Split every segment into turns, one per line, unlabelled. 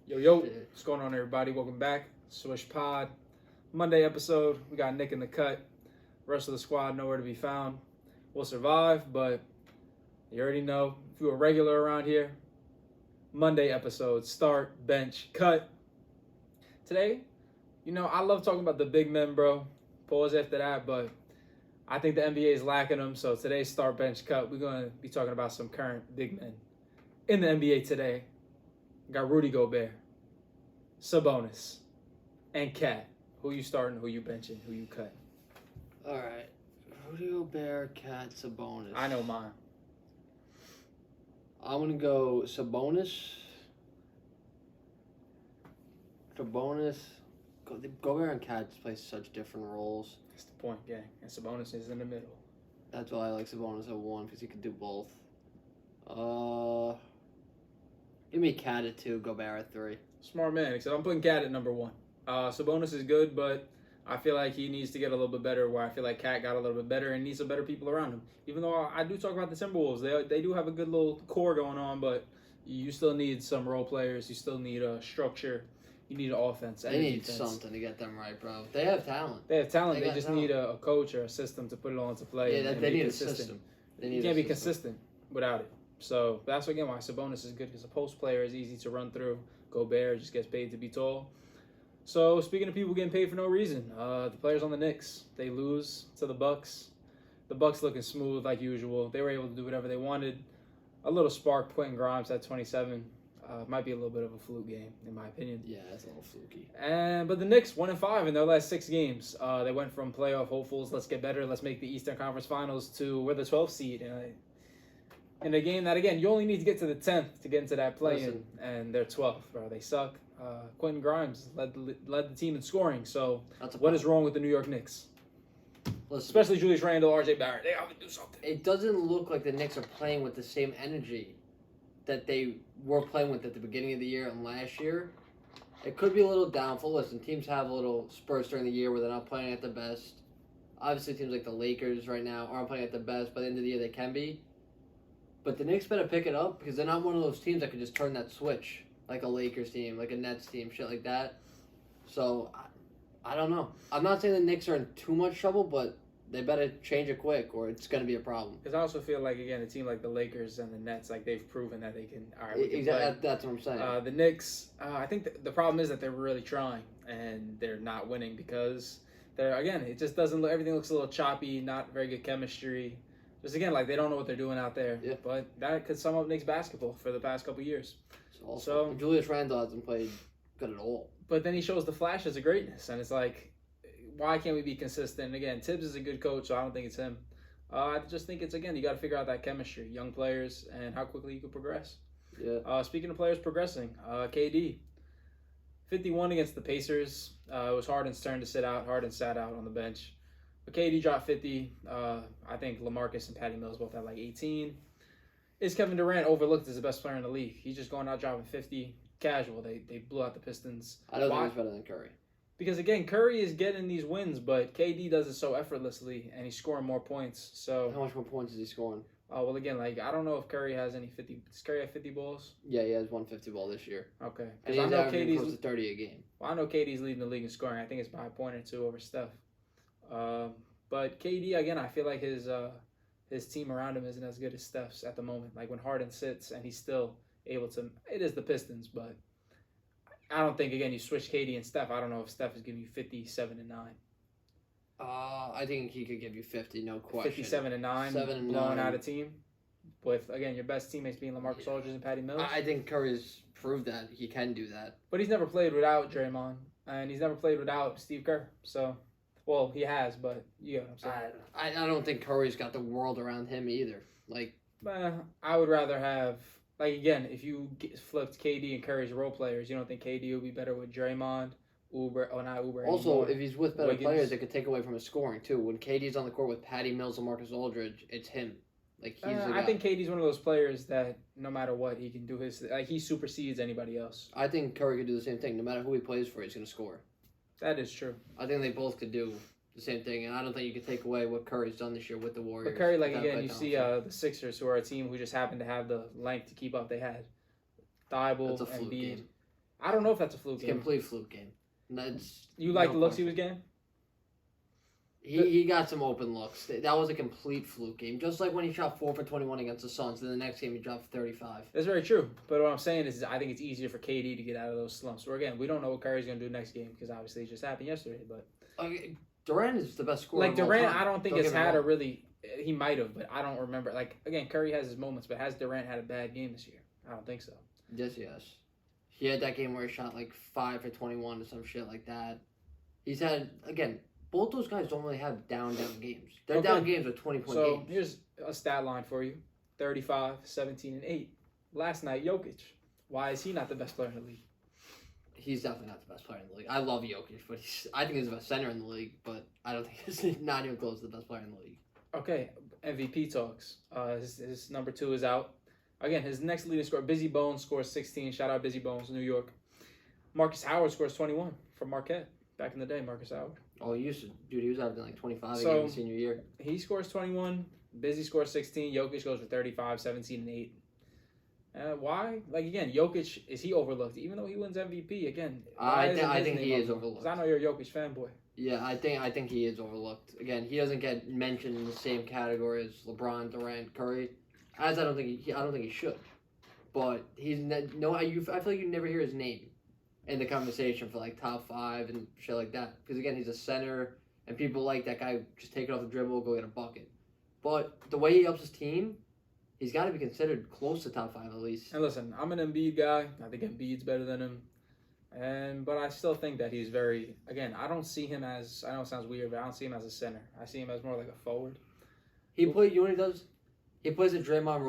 Yo, what's going on, everybody? Welcome back. SwishPod. Monday episode. We got Nick in the cut. Rest of the squad nowhere to be found. We'll survive, but you already know. If you're a regular around here, Monday episode. Start, bench, cut. Today, I love talking about the big men, bro. Pause after that, but I think the NBA is lacking them. So today's start, bench, cut. We're going to be talking about some current big men in the NBA today. Got Rudy Gobert, Sabonis, and Cat. Who you starting, who you benching, who you cutting?
All right. Rudy Gobert, Cat, Sabonis.
I know mine.
I'm going to go Sabonis. Gobert and Cat just play such different roles.
That's the point, gang. And Sabonis is in the middle.
That's why I like Sabonis at 1, because he can do both. Give me Cat at 2, Gobert at 3.
Smart man, except I'm putting Cat at number 1. Sabonis is good, but I feel like he needs to get a little bit better, where I feel like Cat got a little bit better and needs some better people around him. Even though I do talk about the Timberwolves, they do have a good little core going on, but you still need some role players. You still need a structure. You need an offense.
They need something to get them right, bro. They have talent.
They have talent. They just need a coach or a system to put it all into play.
Yeah, they need a system.
You can't be consistent without it. So that's again why Sabonis is good, because a post player is easy to run through. Gobert just gets paid to be tall. So speaking of people getting paid for no reason, the players on the Knicks, they lose to the Bucks. The Bucks looking smooth like usual. They were able to do whatever they wanted. A little spark, Quentin Grimes at 27. Might be a little bit of a fluke game, in my opinion.
Yeah, it's a little fluky.
But the Knicks 1-5 in their last 6 games. They went from playoff hopefuls, let's get better, let's make the Eastern Conference Finals, to we're the 12th seed. In a game that, again, you only need to get to the 10th to get into that play-in, and they're 12th, bro. They suck. Quentin Grimes led the team in scoring. So what is wrong with the New York Knicks?
Listen,
especially Julius Randle, RJ Barrett. They have to do something.
It doesn't look like the Knicks are playing with the same energy that they were playing with at the beginning of the year and last year. It could be a little downfall. Listen, teams have a little spurts during the year where they're not playing at the best. Obviously, teams like the Lakers right now aren't playing at the best. By the end of the year, they can be. But the Knicks better pick it up, because they're not one of those teams that can just turn that switch, like a Lakers team, like a Nets team, shit like that. So, I don't know. I'm not saying the Knicks are in too much trouble, but they better change it quick, or it's going to be a problem.
Because I also feel like, again, a team like the Lakers and the Nets, like, they've proven that they can. All right, we can
exactly.
play.
That's what I'm saying.
The Knicks, I think the problem is that they're really trying, and they're not winning because it just doesn't look. Everything looks a little choppy, not very good chemistry. Just again, like, they don't know what they're doing out there.
Yeah.
But that could sum up Knicks basketball for the past couple of years.
So Julius Randle hasn't played good at all.
But then he shows the flashes of greatness, and it's like, why can't we be consistent? And again, Tibbs is a good coach, so I don't think it's him. I just think it's, again, you got to figure out that chemistry, young players, and how quickly you can progress.
Yeah.
Speaking of players progressing, KD, 51 against the Pacers. It was Harden's turn to sit out. Harden sat out on the bench. But KD dropped 50. I think LaMarcus and Patty Mills both had like 18. Is Kevin Durant overlooked as the best player in the league? He's just going out dropping 50. Casual. They blew out the Pistons.
I don't think he's better than Curry.
Because, again, Curry is getting these wins, but KD does it so effortlessly, and he's scoring more points. So
how much more points is he scoring?
Well, again, like, I don't know if Curry has any 50. Does Curry have 50 balls?
Yeah, he has 150 ball this year.
Okay.
And he's averaging close to 30 a game.
Well, I know KD's leading the league in scoring. I think it's by a point or two over Steph. But KD, again, I feel like his team around him isn't as good as Steph's at the moment. Like, when Harden sits and he's still able to, it is the Pistons, but I don't think, again, you switch KD and Steph. I don't know if Steph is giving you 57 and 9.
I think he could give you 50, no question.
57 and 9, blowing out a team with, again, your best teammates being LaMarcus Aldridge and Patty Mills.
I think Curry's proved that he can do that.
But he's never played without Draymond, and he's never played without Steve Kerr. So, well, he has, but you know what I'm saying.
I don't think Curry's got the world around him either. Like,
I would rather have, like, again, if you flipped KD and Curry's role players, you don't think KD would be better with Draymond, not Uber
also,
anymore.
If he's with better
Wiggins.
players, it could take away from his scoring, too. When KD's on the court with Patty Mills and Marcus Aldridge, it's him. Like, he's the guy.
I think KD's one of those players that no matter what, he can do his, like, he supersedes anybody else.
I think Curry could do the same thing. No matter who he plays for, he's going to score.
That is true.
I think they both could do the same thing, and I don't think you could take away what Curry's done this year with the Warriors.
But Curry, like, again, you see the Sixers, who are a team who just happened to have the length to keep up. They had Thibault, Embiid, I don't know if that's a fluke
It's a
game.
complete fluke game. That's
You like the looks he
question.
was getting?
He got some open looks. That was a complete fluke game. Just like when he shot 4 for 21 against the Suns, then the next game he dropped 35.
That's very true. But what I'm saying is I think it's easier for KD to get out of those slumps. Where, again, we don't know what Curry's going to do next game because obviously it just happened yesterday. But
Durant is the best scorer.
like
of all
Durant,
time.
I don't think
Don't
has
get me
had a
wrong.
really. He might have, but I don't remember. Like, again, Curry has his moments, but has Durant had a bad game this year? I don't think so.
Yes. He had that game where he shot like 5 for 21 or some shit like that. He's had, again, both those guys don't really have down games. Their
Okay.
down games are 20-point
So
games.
here's a stat line for you: 35, 17, and 8. Last night, Jokic. Why is he not the best player in the league?
He's definitely not the best player in the league. I love Jokic, but I think he's the best center in the league, but I don't think he's not even close to the best player in the league.
Okay, MVP talks. His number 2 is out. Again, his next leading scorer, Busy Bones, scores 16. Shout out Busy Bones, New York. Marcus Howard scores 21 from Marquette. Back in the day, Marcus Howard.
Oh, he was averaging like 25
So-
again his senior year.
He scores 21. Busy scores 16. Jokic goes for 35, 17, and 8. Why? Like, again, Jokic, is he overlooked? Even though he wins MVP, again, why isn't
I
his
think
name
he is
overlooked? 'Cause
overlooked.
I know you're a Jokic fanboy.
Yeah, I think he is overlooked. Again, he doesn't get mentioned in the same category as LeBron, Durant, Curry, as I don't think he should. But he's I feel like you never hear his name in the conversation for like top 5 and shit like that. Because again, he's a center, and people like that guy just take it off the dribble, go get a bucket. But the way he helps his team, he's got to be considered close to top 5 at least.
And listen, I'm an Embiid guy. I think Embiid's better than him. But I still think that he's very, again, I don't see him as, I know it sounds weird, but I don't see him as a center. I see him as more like a forward.
You know what he does? He plays a Draymond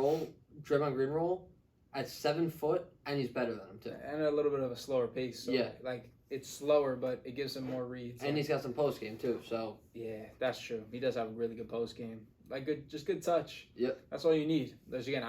Green role at 7 foot, and he's better than him too.
And a little bit of a slower pace. So
Yeah.
like, it's slower, but it gives him more reads.
And he's got some post game too, so
Yeah, that's true. He does have a really good post game. Like, good touch.
Yep.
That's all you need. There's, again,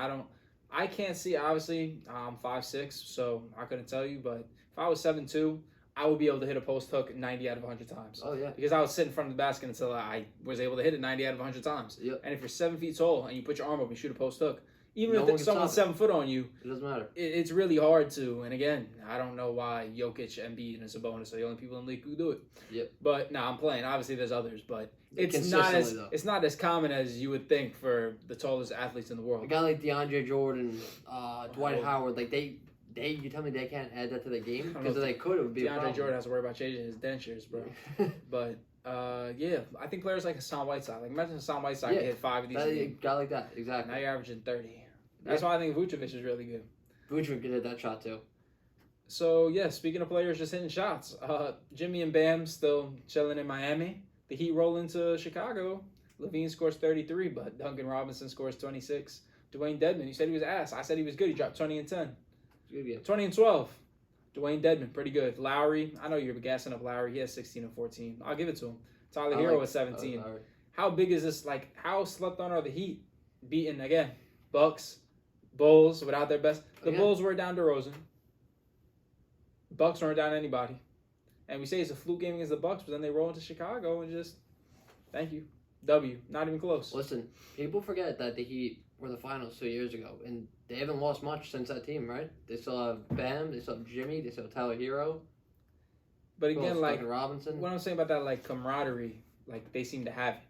I can't see, obviously, I'm 5'6", so I couldn't tell you, but if I was 7'2", I would be able to hit a post hook 90 out of 100 times.
oh yeah.
Because I would sit in front of the basket until I was able to hit it 90 out of 100 times.
Yep.
And if you're 7 feet tall and you put your arm up and shoot a post hook, even
No one
if
can
someone's
stop
7 foot on you,
It doesn't matter.
it's really hard to. And again, I don't know why Jokic, Embiid, and Sabonis are the only people in the league who do it.
Yep.
But no, I'm playing. Obviously, there's others, but it's
Consistently, though.
not as common as you would think for the tallest athletes in the
A
world.
guy like DeAndre Jordan, Dwight
Oh.
Howard, like they you tell me they can't add that to their game?
I don't know
Because if they could, it would be a
DeAndre
problem.
Jordan has to worry about changing his dentures, bro. But yeah, I think players like Hassan Whiteside. Like imagine Hassan Whiteside
Yeah.
can hit 5 of these. a game.
Guy like that, exactly.
Now you're averaging 30. That's why I think Vucevic is really good.
Vucevic could hit that shot too.
So yeah, speaking of players just hitting shots, Jimmy and Bam still chilling in Miami. The Heat roll into Chicago. Levine scores 33, but Duncan Robinson scores 26. Dwayne Dedman, you said he was ass. I said he was good. He dropped 20 and 10.
Good game.
20 and 12. Dwayne Dedman, pretty good. Lowry, I know you're gassing up Lowry. He has 16 and 14. I'll give it to him. Tyler Hero with 17. How big is this? Like, how slept on are the Heat? Beating, again, Bucks, Bulls without their best. The
Again.
Bulls were down DeRozan. Bucks weren't down anybody. And we say it's a fluke game against the Bucks, but then they roll into Chicago and just, thank you. W. Not even close.
Listen, people forget that the Heat were the finals 2 years ago, and they haven't lost much since that team, right? They still have Bam, they still have Jimmy, they still have Tyler Hero.
But again, like,
Duncan Robinson.
what I'm saying about that, like, camaraderie, like, they seem to have it.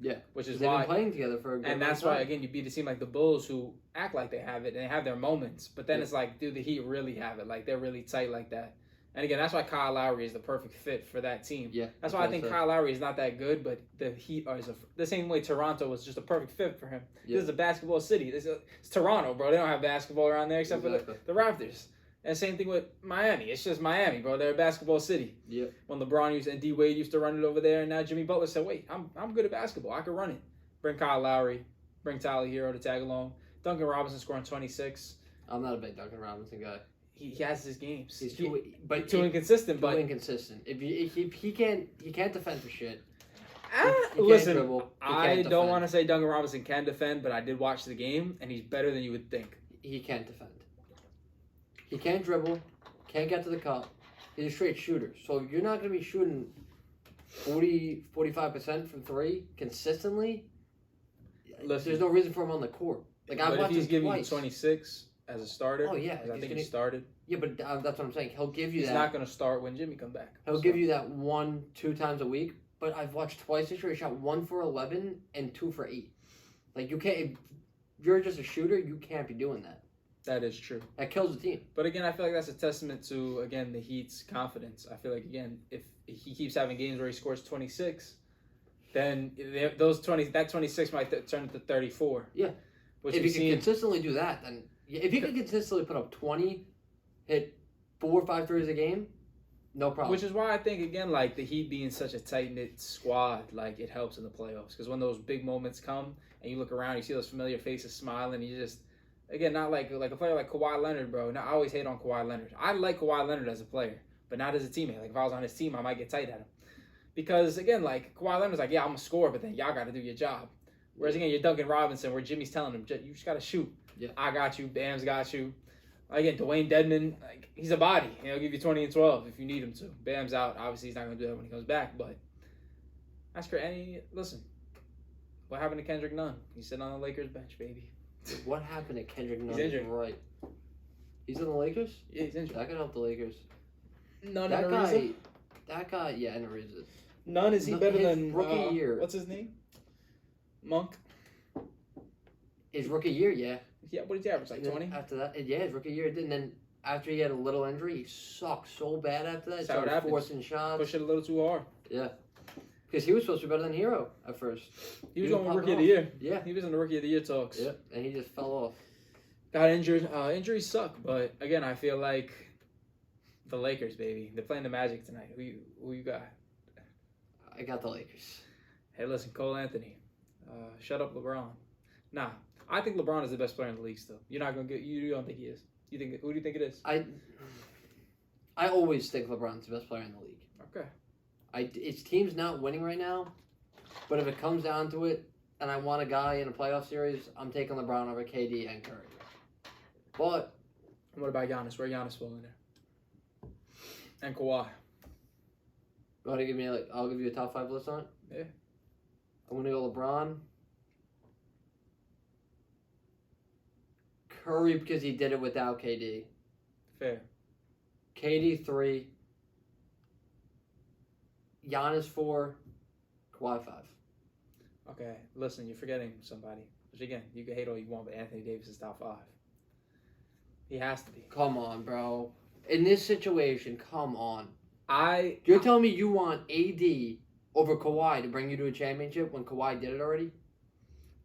Yeah.
Which is
They've
why.
been playing together for a good
And that's
amount
why,
of time.
again, you beat a team like the Bulls who act like they have it and they have their moments. But then
Yeah.
it's like, do the Heat really have it? Like, they're really tight like that. And again, that's why Kyle Lowry is the perfect fit for that team.
Yeah.
That's why I think Kyle Lowry is not that good, but the Heat are the same way Toronto was just a perfect fit for him.
Yeah.
This is a basketball city. It's Toronto, bro. They don't have basketball around there except
Exactly.
for the Raptors. And same thing with Miami. It's just Miami, bro. They're a basketball city.
Yep.
When LeBron and D Wade used to run it over there, and now Jimmy Butler said, "Wait, I'm good at basketball. I can run it." Bring Kyle Lowry, bring Tyler Hero to tag along. Duncan Robinson scoring 26.
I'm not a big Duncan Robinson guy.
He has his games.
He's too
inconsistent. But
inconsistent. If he can't defend for shit. He
listen,
can't dribble. He
I
can't
don't
defend.
want to say Duncan Robinson can defend, but I did watch the game, and he's better than you would think.
He can't defend. He can't dribble. Can't get to the cup. He's a straight shooter. So if you're not going to be shooting 45% from three consistently,
Listen,
there's no reason for him on the court. Like I've
but if
watched
he's
him
giving you
twice.
26 as a starter.
Oh, yeah.
'Cause I think he started.
Yeah, but that's what I'm saying. He'll give you
He's
that.
not going to start when Jimmy comes back.
He'll give you that 1-2 times a week. But I've watched twice this year. He shot 1 for 11 and 2 for 8. Like, you can't. If you're just a shooter, you can't be doing that.
That is true.
That kills the team.
But again, I feel like that's a testament to, again, the Heat's confidence. I feel like, again, if he keeps having games where he scores 26, then that 26 might turn into 34.
Yeah.
Which
if he can consistently do that, then if he can consistently put up 20, hit 4 or 5 threes a game, no problem.
Which is why I think, again, like the Heat being such a tight-knit squad, like it helps in the playoffs. Because when those big moments come and you look around, you see those familiar faces smiling, you just, again, not like a player like Kawhi Leonard, bro. Now, I always hate on Kawhi Leonard. I like Kawhi Leonard as a player, but not as a teammate. Like if I was on his team, I might get tight at him. Because, again, like Kawhi Leonard's like, yeah, I'm a scorer, but then y'all got to do your job. Whereas, again, you're Duncan Robinson, where Jimmy's telling him, you just got to shoot.
Yeah.
I got you. Bam's got you. Again, Dwayne Dedmon, like he's a body. He'll give you 20 and 12 if you need him to. Bam's out. Obviously, he's not going to do that when he comes back. But that's for listen, what happened to Kendrick Nunn? He's sitting on the Lakers bench, baby.
What happened to Kendrick Nunn?
He's injured.
Right. He's in the Lakers?
Yeah, he's injured.
That could help the Lakers.
Nunn
That
and
guy,
Ariza?
yeah, and Ariza.
Nunn, is he better
his
than
rookie year?
What's his name? Monk.
His rookie year, yeah.
Yeah, what did he average? Like 20?
After that, yeah, his rookie year did. And then after he had a little injury, he sucked so bad after that.
That's how it happens.
Forcing shots.
Push it a little too hard.
Yeah. Because he was supposed to be better than Hero at first.
He was on
popping
Rookie of
off.
the Year.
Yeah.
He was in the Rookie of the Year talks.
Yeah, and he just fell off.
Got injured. Injuries suck, but again, I feel like the Lakers, baby. They're playing the Magic tonight. Who you got?
I got the Lakers.
Hey, listen, Cole Anthony. Shut up, LeBron. Nah, I think LeBron is the best player in the league still. You're not gonna get. You don't think he is. Who do you think it is?
I always think LeBron's the best player in the league.
Okay.
It's team's not winning right now, but if it comes down to it, and I want a guy in a playoff series, I'm taking LeBron over KD and Curry. But
What about Giannis? Where Giannis fall in there? And Kawhi.
you want to give me I'll give you a top 5 list on it.
Yeah.
I'm gonna go LeBron, Curry because he did it without KD.
Fair.
KD 3, Giannis 4, Kawhi 5.
Okay. Listen, you're forgetting somebody. Which again, you can hate all you want, but Anthony Davis is top 5. He has to be.
Come on, bro. In this situation, come on.
You're
telling me you want AD over Kawhi to bring you to a championship when Kawhi did it already?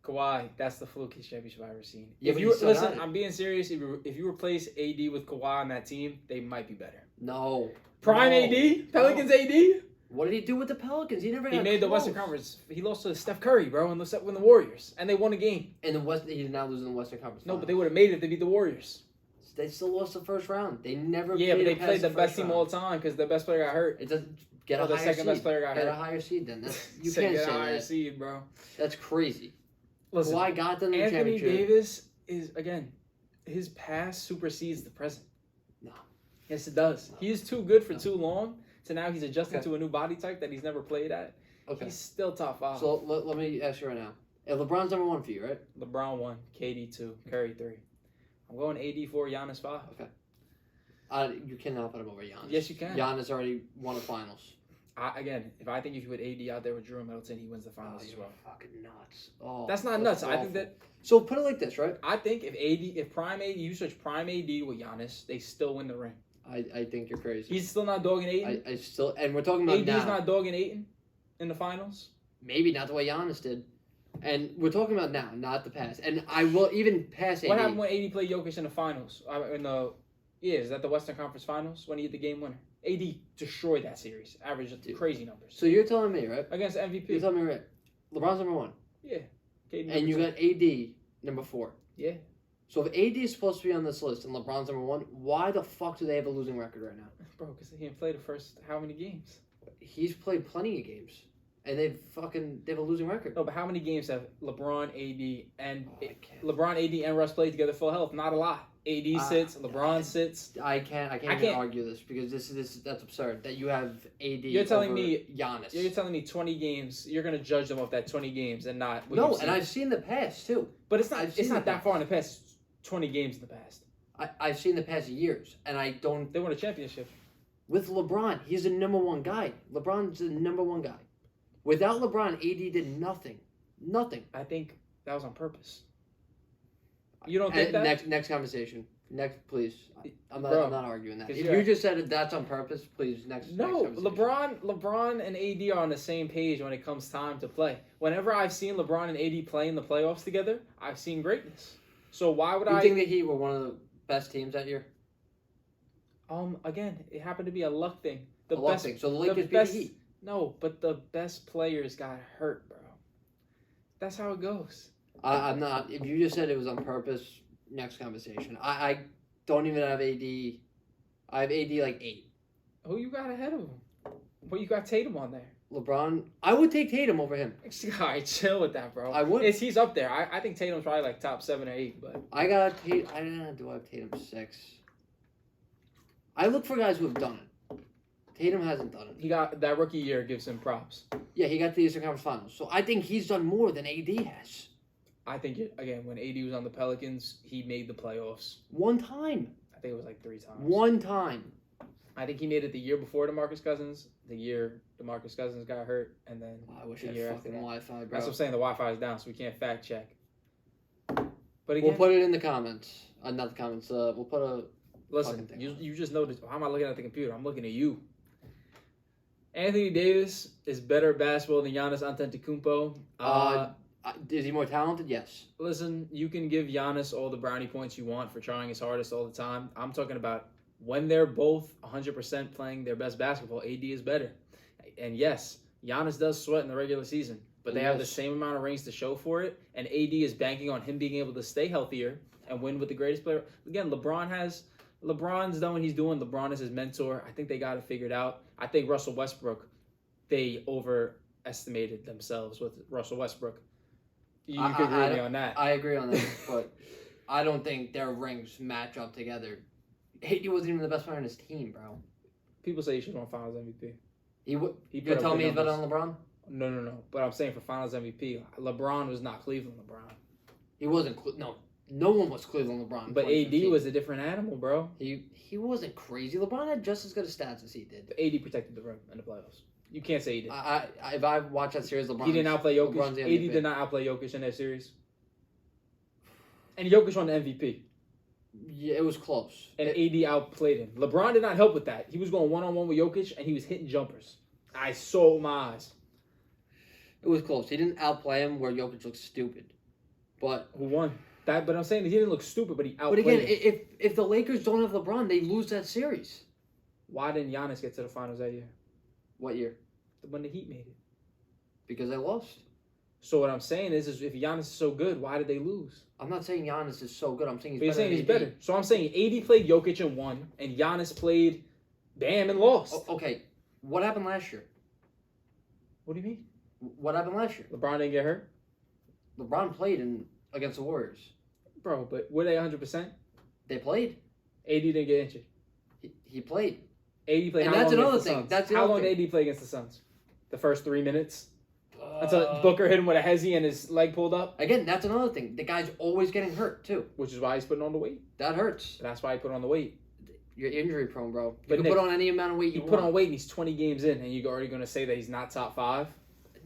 Kawhi, that's the flukiest championship I've ever seen.
Yeah,
If
but
you
he still
listen,
got it.
I'm being serious. If you replace AD with Kawhi on that team, they might be better.
No.
Prime
No.
AD, Pelicans AD.
What did he do with the Pelicans? He never.
He
got
made the
close.
Western Conference. He lost to Steph Curry, bro, and when the Warriors, and they won a game.
And the West, he's now losing the Western Conference.
No, but they
Finals.
would have made it to beat the Warriors.
They still lost the first round. They never.
Yeah, but they
past
played the best
first
team
round.
all the time because the best player got hurt.
It doesn't get
Oh,
a
the
higher
second
seed.
best player got
Get
hurt.
a higher seed then. You
Say
can't
get
say
a higher
that.
seed, bro.
That's crazy.
Listen,
Kawhi got them the
Anthony
championship.
Davis is again, his past supersedes the present.
No.
Yes, it does.
No.
He's too good for too long. So now he's adjusting
Okay.
to a new body type that he's never played at.
Okay.
He's still top 5.
So let me ask you right now. If LeBron's number 1 for you, right?
LeBron 1, KD 2, Curry 3. I'm going AD 4, Giannis 5.
Okay. You cannot put him over Giannis.
Yes, you can.
Giannis already won a finals.
If I think if you put AD out there with Drew Middleton, he wins the finals as
you're
well.
fucking nuts. Oh,
That's not
that's
nuts. I think
awful.
that.
So put it like this, right?
I think if Prime AD, you switch Prime AD with Giannis, they still win the ring.
I think you're crazy.
He's still not dogging Ayton.
I still, and we're talking about
AD's
now.
not dogging Ayton in the finals.
Maybe not the way Giannis did. And we're talking about now, not the past. And I will even pass AD.
What happened when AD played Jokic in the finals? Is that the Western Conference Finals when he hit the game winner? AD destroyed that series, averaged crazy numbers
So you're telling me, right?
against MVP.
You're telling me, right? LeBron's number 1.
Yeah. KD
And you
number
got AD number 4.
Yeah.
So if AD is supposed to be on this list and LeBron's number 1, why the fuck do they have a losing record right now?
two. Bro, because he didn't play the first how many games?
He's played plenty of games. And they have a losing record.
No, but how many games have LeBron, AD, and
can't.
LeBron, AD, and Russ played together full health? Not a lot. AD sits, LeBron sits.
I can't even argue this because that's absurd that you have AD.
You're telling
over
me
Giannis.
You're telling me 20 games. You're gonna judge them off that 20 games and not. What
No,
you've
and
seen.
I've seen the past too.
But it's not.
I've
It's
seen
not
the
that far in the past. 20 games in the past.
I've seen the past years, and I don't.
They won a championship.
With LeBron, he's the number one guy. LeBron's the number one guy. Without LeBron, AD did nothing. Nothing.
I think that was on purpose. You don't think that?
Next conversation. Next, please. I'm not arguing that. If
you're
you just said that's on purpose, please. Next.
No,
next
LeBron and AD are on the same page when it comes time to play. Whenever I've seen LeBron and AD play in the playoffs together, I've seen greatness. So why would
you think the Heat were one of the best teams that year?
Again, it happened to be a luck thing.
Luck thing. So the Lakers beat the Heat.
No, but the best players got hurt, bro. That's how it goes.
I'm not. If you just said it was on purpose, next conversation. I don't even have AD. I have AD like 8.
Who you got ahead of him? Well, you got Tatum on there.
LeBron. I would take Tatum over him.
All right, chill with that, bro.
I would.
He's up there. I think Tatum's probably like top 7 or 8, but
I got Tatum. I don't know. Do I have Tatum 6? I look for guys who have done it. Tatum hasn't done it.
He got that rookie year, gives him props.
Yeah, he got to the Eastern Conference Finals. So I think he's done more than AD has.
I think, again, when AD was on the Pelicans, he made the playoffs.
One time.
I think it was like 3 times.
One time.
I think he made it the year before DeMarcus Cousins, the year DeMarcus Cousins got hurt, and then
I wish
the
I
year
had
after
fucking
that.
Wi-Fi, bro.
That's what I'm saying. The Wi-Fi is down, so we can't fact check. But again,
We'll put it in the comments. Not the comments. We'll put a...
listen, you just noticed. How am I looking at the computer? I'm looking at you. Anthony Davis is better at basketball than Giannis Antetokounmpo.
Is he more talented? Yes.
Listen, you can give Giannis all the brownie points you want for trying his hardest all the time. I'm talking about when they're both 100% playing their best basketball, AD is better. And yes, Giannis does sweat in the regular season, but they have the same amount of rings to show for it, and AD is banking on him being able to stay healthier and win with the greatest player. Again, LeBron's done what he's doing. LeBron is his mentor. I think they got it figured out. I think Russell Westbrook, they overestimated themselves with Russell Westbrook. You could agree with me on that.
I agree on that, but I don't think their rings match up together. AD wasn't even the best player on his team, bro.
People say he should win Finals MVP.
You're telling me he's better than LeBron?
No. But I'm saying for Finals MVP, LeBron was not Cleveland LeBron.
He wasn't. No one was Cleveland LeBron.
But AD was a different animal, bro.
He wasn't crazy. LeBron had just as good a stats as he did.
But AD protected the rim in the playoffs. You can't say he did.
If I watch that series, LeBron.
He didn't outplay Jokic. AD did not outplay Jokic in that series. And Jokic won the MVP.
Yeah, it was close.
And AD outplayed him. LeBron did not help with that. He was going one-on-one with Jokic, and he was hitting jumpers. I saw it with my eyes.
It was close. He didn't outplay him where Jokic looked stupid. But
who won? But I'm saying that he didn't look stupid, but he outplayed
But again,
him.
if the Lakers don't have LeBron, they lose that series.
Why didn't Giannis get to the finals that year?
What year?
When the Heat made it.
Because they lost.
So what I'm saying is if Giannis is so good, why did they lose?
I'm not saying Giannis is so good. I'm saying
he's better. So I'm saying AD played Jokic and won, and Giannis played Bam and lost.
Okay, what happened last year?
What do you mean?
What happened last year?
LeBron didn't get hurt?
LeBron played against the Warriors.
Bro, but were they 100%?
They played.
AD didn't get injured.
He played.
AD played.
And
how
that's
long
another
against the
thing.
Suns?
That's
how long did AD play against the Suns? The first 3 minutes? Until Booker hit him with a hezzy and his leg pulled up?
Again, that's another thing. The guy's always getting hurt, too.
Which is why he's putting on the weight.
That hurts.
That's why he put on the weight.
You're injury prone, bro.
But
you can put on any amount of weight you want.
He put on weight and he's 20 games in, and you're already going to say that he's not top 5?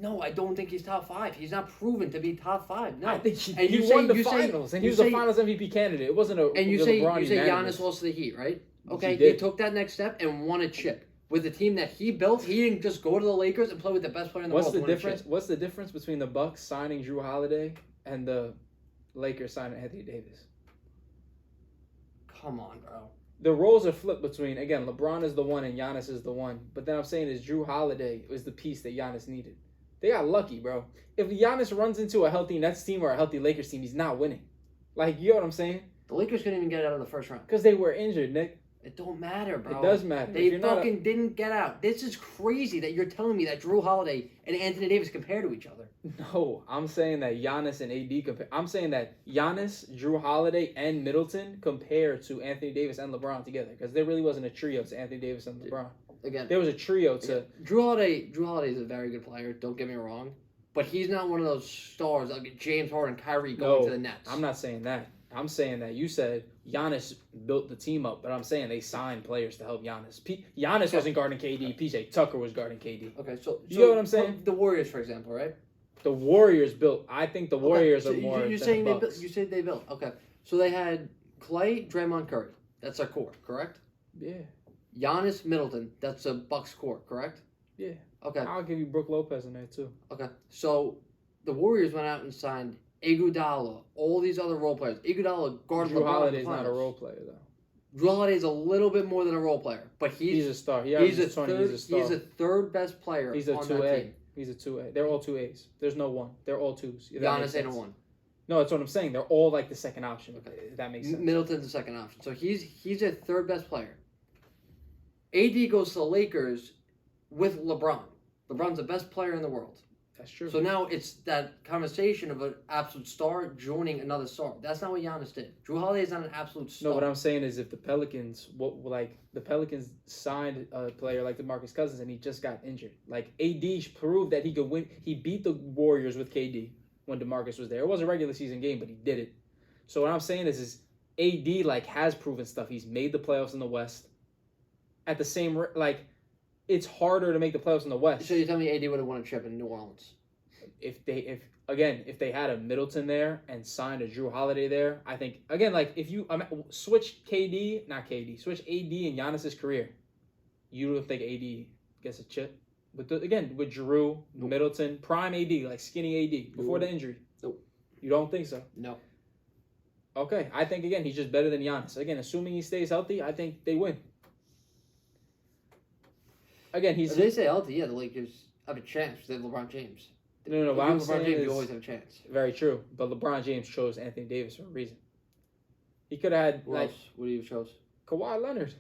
No, I don't think he's top 5. He's not proven to be top 5. No,
I think he won the finals, and he was a Finals MVP candidate. It wasn't a.
And you say Giannis lost to the Heat, right? Okay, he took that next step and won a chip with the team that he built. He didn't just go to the Lakers and play with the best player in the world.
What's the difference between the Bucks signing Drew Holiday and the Lakers signing Anthony Davis?
Come on, bro.
The roles are flipped between, again, LeBron is the one and Giannis is the one. But then I'm saying is Drew Holiday was the piece that Giannis needed. They got lucky, bro. If Giannis runs into a healthy Nets team or a healthy Lakers team, he's not winning. Like, you know what I'm saying?
The Lakers couldn't even get out of the first round.
Because they were injured, Nick.
It don't matter, bro.
It does matter.
They fucking didn't get out. This is crazy that you're telling me that Drew Holiday and Anthony Davis compare to each other.
No, I'm saying that Giannis and AD compare. I'm saying that Giannis, Drew Holiday, and Middleton compare to Anthony Davis and LeBron together. Because there really wasn't a trio to Anthony Davis and LeBron.
Again,
there was a trio to...
Drew Holiday is a very good player, don't get me wrong. But he's not one of those stars like James Harden, Kyrie going to the Nets.
I'm not saying that. I'm saying that you said Giannis built the team up, but I'm saying they signed players to help Giannis. Giannis wasn't guarding KD. PJ Tucker was guarding KD.
Okay, so
You get what I'm saying?
The Warriors, for example, right?
The Warriors built. I think the Warriors
so
are more.
You're
than
saying
the
they
Bucks.
built. You said they built. Okay, so they had Clay, Draymond, Curry. That's our core, correct?
Yeah.
Giannis, Middleton. That's a Bucks core, correct?
Yeah.
Okay.
I'll give you Brook Lopez in there too.
Okay. So the Warriors went out and signed Iguodala, all these other role players. Iguodala guarded
Drew
LeBron in the
Holiday's not a
finals.
role player though.
Drew Holiday's a little bit more than a role player, but
He's a star.
he's a
20,
third.
he's a star.
He's a third best player.
He's a
on
2A.
that team.
He's a 2A. They're all 2As. There's no one. They're all 2s. If that makes
Giannis ain't a
sense.
one.
No, that's what I'm saying. They're all like the second option.
Okay.
If that makes sense.
Middleton's the second option, so he's a third best player. AD goes to the Lakers with LeBron. LeBron's the best player in the world.
That's true.
So now it's that conversation of an absolute star joining another star. That's not what Giannis did. Drew Holiday is not an absolute star.
No, what I'm saying is if the Pelicans, the Pelicans signed a player like DeMarcus Cousins and he just got injured. Like AD proved that he could win. He beat the Warriors with KD when DeMarcus was there. It was a regular season game, but he did it. So what I'm saying is AD like has proven stuff. He's made the playoffs in the West. At the same it's harder to make the playoffs in the West.
So you tell me AD would have won a chip in New Orleans?
If they had a Middleton there and signed a Drew Holiday there, I think again if you switch switch AD and Giannis's career, you don't think AD gets a chip. But with Drew,
Nope.
Middleton, prime AD, like skinny AD before the injury.
Nope.
You don't think so?
No.
Okay, I think again he's just better than Giannis. Again, assuming he stays healthy, I think they win. Again,
If they say healthy, yeah, the Lakers have a chance because they have LeBron James.
No.
If
What
you
I'm
have LeBron
saying
James,
is
you always have a chance.
very true. But LeBron James chose Anthony Davis for a reason. He could have had
Who else? What do you chose?
Kawhi Leonard.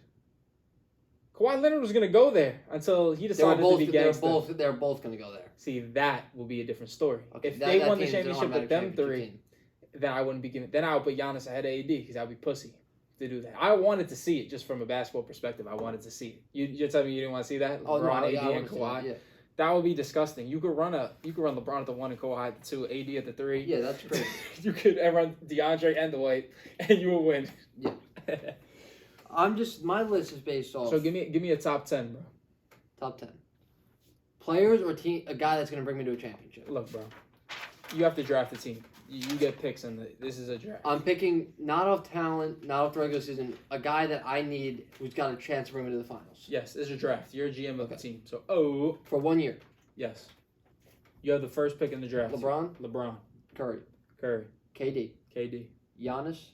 Kawhi Leonard was gonna go there until he decided to be gangster.
They're both going to go there.
See, that will be a different story.
Okay,
If
that
they won the
team's an
championship with
automatic
them
championship
three,
team.
then I wouldn't be giving. Then I would put Giannis ahead of AD because I'd be pussy to do that. I wanted to see it just from a basketball perspective. I wanted to see it. You're telling me you didn't want to see that?
Oh, no,
LeBron,
yeah,
AD,
I
and
wanna see
Kawhi.
that, yeah.
That would be disgusting. You could run LeBron at the 1 and Kawhi at the 2, AD at the 3.
Yeah, that's great.
You could run DeAndre and Dwight, and you will win.
Yeah. My list is based off.
So give me a top 10, bro.
Top 10. Players or team, a guy that's going to bring me to a championship.
Look, bro. You have to draft a team. You get picks this is a draft.
I'm picking not off talent, not off the regular season, a guy that I need who's got a chance to bring me to the finals.
Yes, this is a draft. You're a GM of the
Okay.
team. So,
For 1 year.
yes. You have the first pick in the draft.
LeBron,
Curry,
KD,
KD,
Giannis,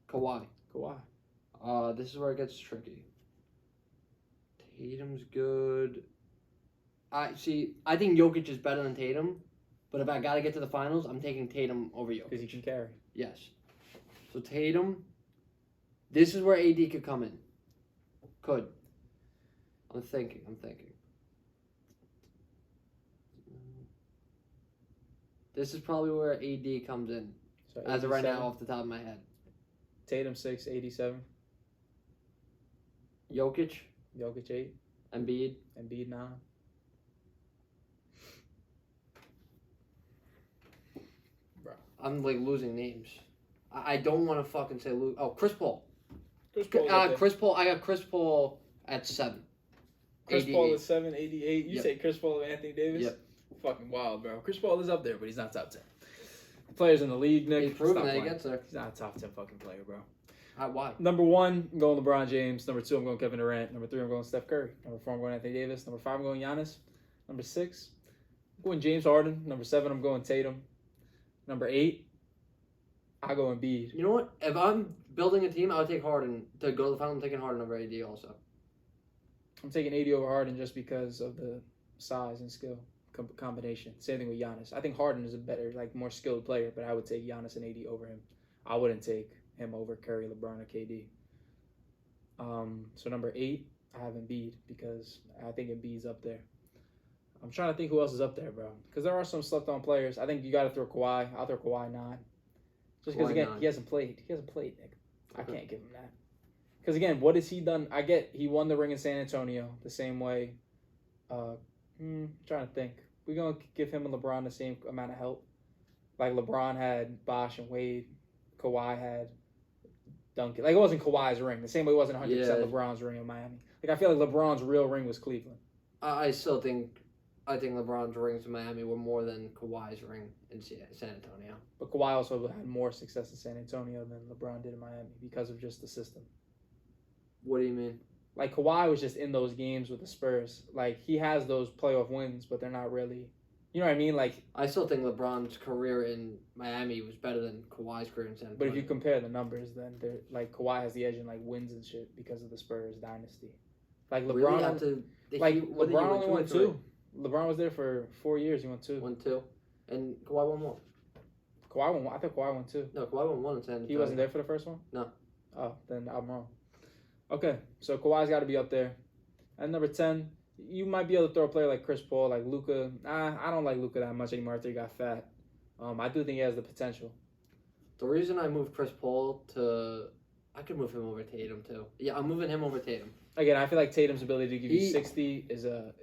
Kawhi.
Kawhi.
This is where it gets tricky. Tatum's good. I think Jokic is better than Tatum, but if I got to get to the finals, I'm taking Tatum over Jokic.
Because he can carry.
Yes. So Tatum, this is where AD could come in. Could. I'm thinking. This is probably where AD comes in.
So
As of right
87.
now, off the top of my head.
Tatum 6, 87.
Jokic,
Jokic 8.
Embiid.
Embiid 9. Bro.
I'm losing names. I don't want to fucking say lose. Oh, Chris Paul.
Chris Paul. I
got Chris Paul at 7.
Chris
88.
Paul is 7, 88. You
Yep.
say Chris Paul and Anthony Davis?
Yep.
Fucking wild, bro. Chris Paul is up there, but he's not top 10. Players in the league, Nick.
He's proven
stop
that he
playing.
gets there.
He's not a top 10 fucking player, bro.
Why?
Number 1, I'm going LeBron James. Number 2, I'm going Kevin Durant. Number 3, I'm going Steph Curry. Number 4, I'm going Anthony Davis. Number 5, I'm going Giannis. Number 6, I'm going James Harden. Number 7, I'm going Tatum. Number 8, I go Embiid.
You know what? If I'm building a team, I would take Harden to go to the final. I'm taking Harden over AD also.
I'm taking 80 over Harden just because of the size and skill combination. Same thing with Giannis. I think Harden is a better, more skilled player, but I would take Giannis and 80 over him. I wouldn't take him over Curry, LeBron, or KD. So number 8, I have Embiid because I think Embiid's up there. I'm trying to think who else is up there, bro. Because there are some slept-on players. I think you got to throw Kawhi. I'll throw Kawhi 9. Just because, again,
9.
he hasn't played. Nick. I
Okay.
can't give him that. Because, again, what has he done? I get he won the ring in San Antonio the same way. Trying to think. We're going to give him and LeBron the same amount of help. Like LeBron had Bosh and Wade Kawhi had Duncan. Like, it wasn't Kawhi's ring. The same way it wasn't 100%
Yeah.
LeBron's ring in Miami. Like, I feel like LeBron's real ring was Cleveland.
I still think LeBron's rings in Miami were more than Kawhi's ring in San Antonio.
But Kawhi also had more success in San Antonio than LeBron did in Miami because of just the system.
What do you mean?
Like, Kawhi was just in those games with the Spurs. Like, he has those playoff wins, but they're not really... You know what I mean? Like,
I still think LeBron's career in Miami was better than Kawhi's career in San Antonio.
but if you compare the numbers, then they're like Kawhi has the edge in like wins and shit because of the Spurs dynasty. Like LeBron,
really after
LeBron only won 2. LeBron was there for 4 years. He won 2.
Won 2, and Kawhi won 1.
Kawhi won. I thought Kawhi won 2.
No, Kawhi won 1 in San Antonio.
He wasn't there for the first one.
No.
Oh, then I'm wrong. Okay, so Kawhi's got to be up there. At number 10, you might be able to throw a player like Chris Paul, like Luka. I don't like Luka that much anymore after he got fat. I do think he has the potential.
The reason I moved Chris Paul to... I could move him over Tatum, too. Yeah, I'm moving him over Tatum.
Again, I feel like Tatum's ability to give you 60 is a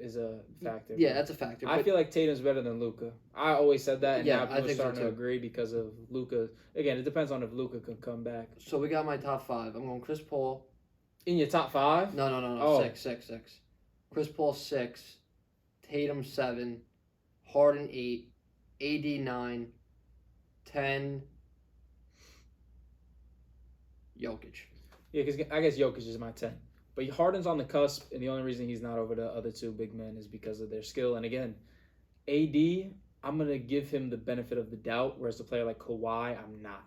factor.
Yeah, that's a factor.
I feel like Tatum's better than Luka. I always said that, and now
I
people are
think
starting
so
to
too.
agree because of Luka. Again, it depends on if Luka can come back.
So we got my top 5. I'm going Chris Paul.
In your top 5?
No.
Oh.
6. Chris Paul 6. Tatum 7. Harden 8. AD 9. 10. Jokic.
Yeah, because I guess Jokic is my 10. But Harden's on the cusp, and the only reason he's not over the other 2 big men is because of their skill. And again, AD, I'm going to give him the benefit of the doubt, whereas a player like Kawhi, I'm not.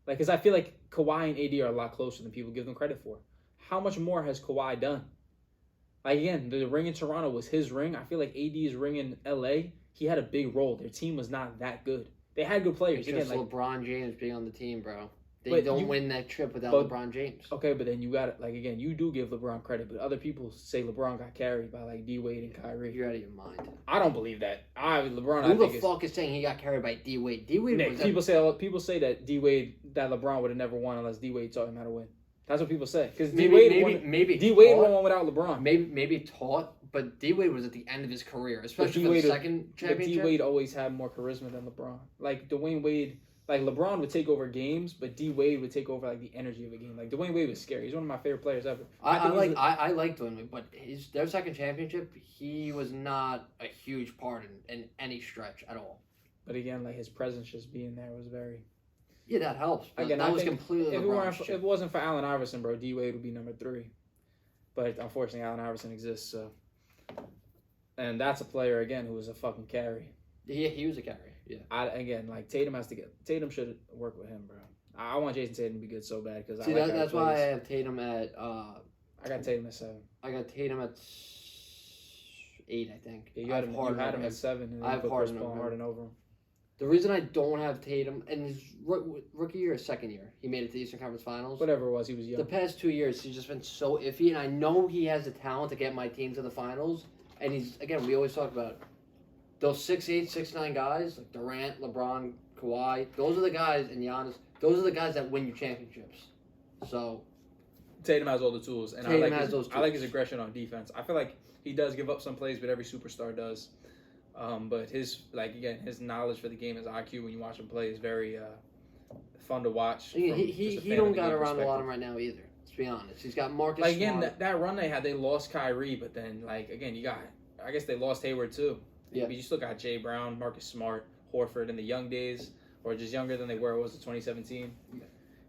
Like, because I feel like Kawhi and AD are a lot closer than people give them credit for. How much more has Kawhi done? Like, again, the ring in Toronto was his ring. I feel like AD's ring in LA, he had a big role. Their team was not that good. They had good players.
It's just
Again, like,
LeBron James being on the team, bro. They
But
don't
you-
win that trip without
but-
LeBron James.
okay, but then you got it. Like, again, you do give LeBron credit, but other people say LeBron got carried by, like, D-Wade and Kyrie.
You're out of your mind.
I don't believe that. LeBron, I
Who
think
the
is...
fuck is saying he got carried by D-Wade? D-Wade
Nick,
was
people say that D-Wade, that LeBron would have never won unless D-Wade taught him how to win. That's what people say. Because
maybe
D-Wade
taught,
won without LeBron.
maybe taught, but D-Wade was at the end of his career, especially for the second
But
championship.
D-Wade always had more charisma than LeBron. Like, Dwayne Wade... Like, LeBron would take over games, but D-Wade would take over, like, the energy of a game. Like, Dwayne Wade was scary. He's one of my favorite players ever.
I like Dwayne Wade, but their second championship, he was not a huge part in any stretch at all.
But again, like, his presence just being there was very...
Yeah, that helps. But
Again,
that
I
was
think
completely
if
LeBron's
if
chip.
it wasn't for Allen Iverson, bro, D-Wade would be number 3. But unfortunately, Allen Iverson exists, so... And that's a player, again, who was a fucking carry.
Yeah, he was a carry. Yeah.
Tatum should work with him, bro. I want Jason Tatum to be good so bad because
See, that's why I have Tatum at.
I got Tatum at 7.
I got Tatum at 8, I think.
Yeah, you had him at 7, and then
I
you
have
put
Harden
Chris Paul
over him.
Harden over him.
The reason I don't have Tatum in his rookie year or second year, he made it to the Eastern Conference Finals.
Whatever it was, he was young.
The past 2 years, he's just been so iffy, and I know he has the talent to get my team to the finals. And he's, again, we always talk about those 6'8", 6'9" guys, like Durant, LeBron, Kawhi. Those are the guys, and Giannis. Those are the guys that win you championships. So
Tatum has all the tools, and
Tatum
I like
has those
I like
tools.
his aggression on defense. I feel like he does give up some plays, but every superstar does. But his his knowledge for the game, his IQ when you watch him play is very fun to watch.
He don't got around a lot of right now either. Let's be honest. He's got Marcus
Like again,
Smart.
that run they had, they lost Kyrie, but then like again, you got I guess they lost Hayward too.
Yeah.
But you still got Jay Brown, Marcus Smart, Horford in the young days, or just younger than they were. It was 2017.
Yeah.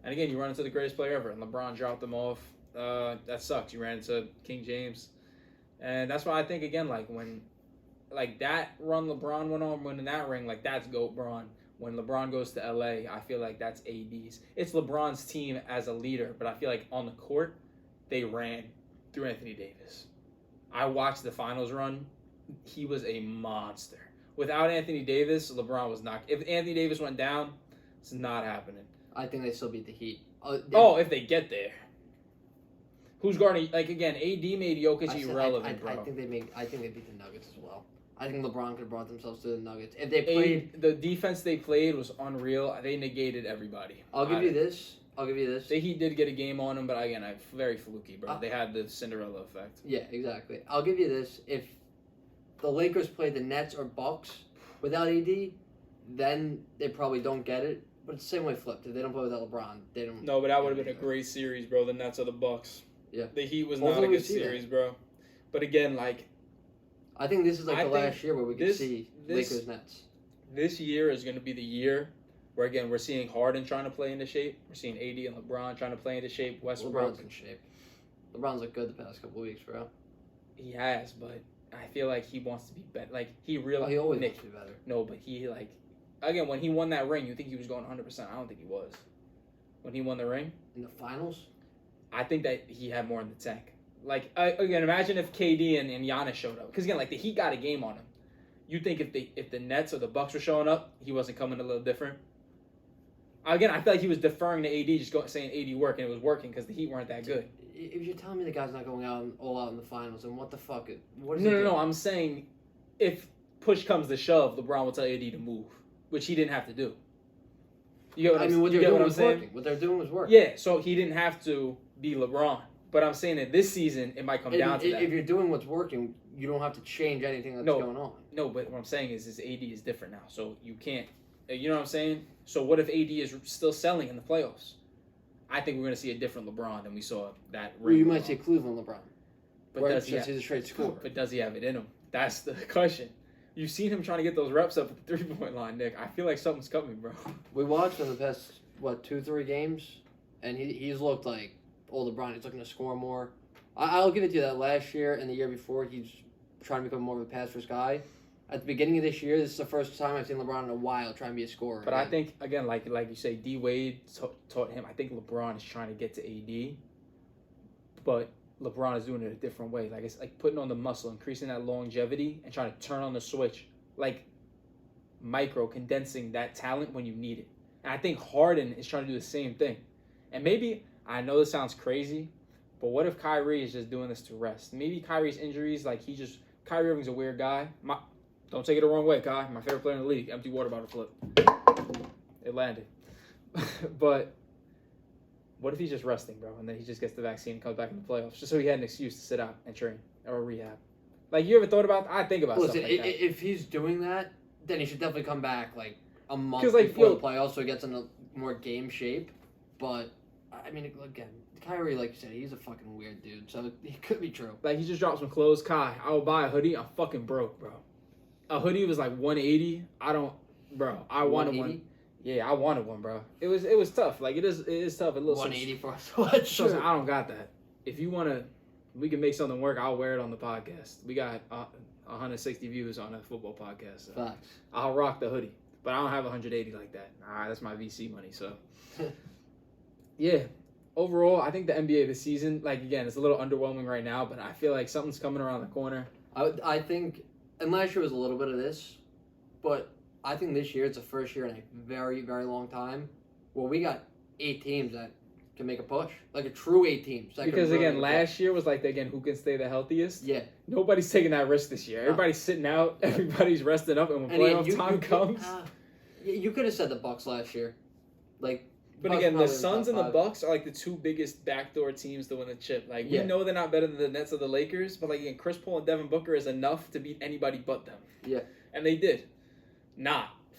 And again, you run into the greatest player ever, and LeBron dropped them off. That sucks. You ran into King James, and that's why I think again, like when, like that run LeBron went on, winning that ring, like that's GOAT Bron. When LeBron goes to LA, I feel like that's AD's. It's LeBron's team as a leader, but I feel like on the court, they ran through Anthony Davis. I watched the finals run. He was a monster. Without Anthony Davis, LeBron was not. If Anthony Davis went down, it's not happening.
I think they still beat the Heat.
If they get there. Who's guarding? Like again, AD made Jokic irrelevant, bro.
I think they beat the Nuggets as well. I think LeBron could have brought themselves to the Nuggets if they played.
The defense they played was unreal. They negated everybody.
I'll give you this.
The Heat did get a game on them, but again, very fluky, bro. They had the Cinderella effect.
Yeah, exactly. I'll give you this. If the Lakers played the Nets or Bucks without AD, then they probably don't get it. But it's the same way flipped. If they don't play without LeBron, they don't.
No, but that would have been a great series, bro. The Nets or the Bucks.
Yeah.
The Heat was
Hopefully
not a
we
good
see
series, bro. But again, like,
I think this is like
I
the
think
last year where we could see Lakers Nets.
this year is going to be the year where, again, we're seeing Harden trying to play into shape. We're seeing AD and LeBron trying to play into shape. Westbrook.
LeBron's in shape. LeBron's looked good the past couple weeks, bro.
He has, but I feel like he wants to be better. Like, he really...
Oh, he always
Nick,
wants to be better.
No, but he, like... Again, when he won that ring, you think he was going 100%. I don't think he was. When he won the ring...
In the finals?
I think that he had more in the tank. Like, again, imagine if KD and Giannis showed up. Because, again, like, the Heat got a game on him. You think if the Nets or the Bucks were showing up, he wasn't coming a little different? Again, I feel like he was deferring to AD, just saying AD work, and it was working because the Heat weren't that good.
If you're telling me the guy's not going all out in the finals, then what the fuck? What is
No. I'm saying if push comes to shove, LeBron will tell AD to move, which he didn't have to do. You get what
what they're doing was
saying?
working. What they're doing was working.
Yeah, so he didn't have to be LeBron. But I'm saying that this season, it might come down to that.
If you're doing what's working, you don't have to change anything that's going on.
No, but what I'm saying is AD is different now. So you can't, you know what I'm saying? So what if AD is still selling in the playoffs? I think we're going to see a different LeBron than we saw that ring.
Well, you might
LeBron.
see Cleveland LeBron.
But
where
does he
he's a straight scorer.
But does he have it in him? That's the question. You've seen him trying to get those reps up at the 3-point line, Nick. I feel like something's coming, bro.
We watched him the past, 2-3 games, and he's looked like old LeBron. He's looking to score more. I'll give it to you that last year and the year before, he's trying to become more of a pass-first guy. At the beginning of this year, this is the first time I've seen LeBron in a while trying to be a scorer.
But I think, again, like you say, D-Wade taught him. I think LeBron is trying to get to AD, but LeBron is doing it a different way. Like, it's like putting on the muscle, increasing that longevity, and trying to turn on the switch. Like, condensing that talent when you need it. And I think Harden is trying to do the same thing. And maybe, I know this sounds crazy, but what if Kyrie is just doing this to rest? Maybe Kyrie's injuries, Kyrie Irving's a weird guy. Don't take it the wrong way, Kai. My favorite player in the league. Empty water bottle flip. It landed. But what if he's just resting, bro, and then he just gets the vaccine and comes back in the playoffs, just so he had an excuse to sit out and train or rehab? Like, you ever thought about that? I think about stuff like that.
If he's doing that, then he should definitely come back, a month
like,
before the playoffs so he gets in a more game shape. But, I mean, again, Kyrie, like you said, he's a fucking weird dude, so it could be true.
Like, he just dropped some clothes. Kai, I will buy a hoodie. I'm fucking broke, bro. A hoodie was like $180. I wanted one. Yeah, I wanted one, bro. It was tough. Like, it is tough.
$180 for a sweatshirt.
I don't got that. If you want to, we can make something work. I'll wear it on the podcast. We got 160 views on a football podcast. So
Facts.
I'll rock the hoodie. But I don't have 180 like that. That's my VC money. So, yeah. Overall, I think the NBA this season, again, it's a little underwhelming right now, but I feel like something's coming around the corner.
I think, and last year was a little bit of this, but I think this year it's the first year in a very, very long time where we got 8 teams that can make a push. Like a true 8 teams.
Because, again, last year was who can stay the healthiest.
Yeah.
Nobody's taking that risk this year. Everybody's sitting out. Everybody's resting up. And when playoff time comes.
You could have said the Bucks last year.
But again, the Suns and the Bucks are the 2 biggest backdoor teams to win the chip. We know they're not better than the Nets or the Lakers, but again, Chris Paul and Devin Booker is enough to beat anybody but them.
Yeah.
And they did.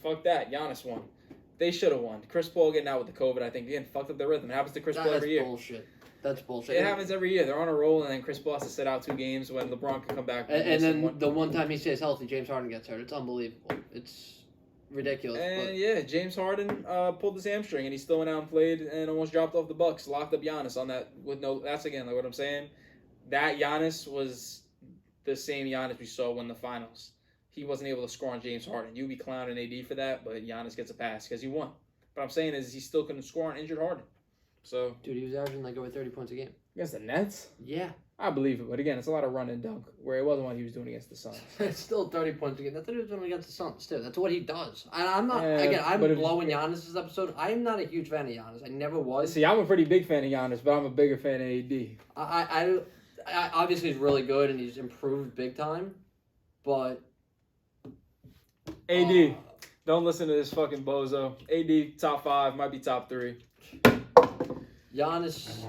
Fuck that. Giannis won. They should have won. Chris Paul getting out with the COVID, I think, again, fucked up their rhythm. It happens to Chris Paul every year.
That's bullshit.
It happens every year. They're on a roll, and then Chris Paul has to sit out 2 games when LeBron can come back.
And then the one time he stays healthy, James Harden gets hurt. It's unbelievable. It's ridiculous.
And James Harden pulled his hamstring, and he still went out and played and almost dropped off the Bucks. Locked up Giannis on that with no. That's again what I'm saying. That Giannis was the same Giannis we saw win the finals. He wasn't able to score on James Harden. You'd be clowning AD for that, but Giannis gets a pass because he won. But I'm saying is he still couldn't score on injured Harden. So
dude, he was averaging over 30 points a game
against the Nets.
Yeah.
I believe it, but again, it's a lot of run and dunk, where it wasn't what he was doing against the Suns.
It's still 30 points a game. That's what he was doing against the Suns, too. That's what he does. And I'm not, I'm blowing Giannis this episode. I'm not a huge fan of Giannis. I never was.
See, I'm a pretty big fan of Giannis, but I'm a bigger fan of AD.
I obviously, he's really good, and he's improved big time, but...
AD, don't listen to this fucking bozo. AD, top 5, might be top 3.
Giannis...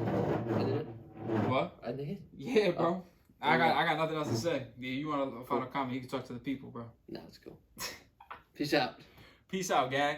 What?
I did?
Yeah, bro. I got nothing else to say. Yeah, you want a final comment? You can talk to the people, bro.
No, it's cool. Peace out.
Peace out, gang.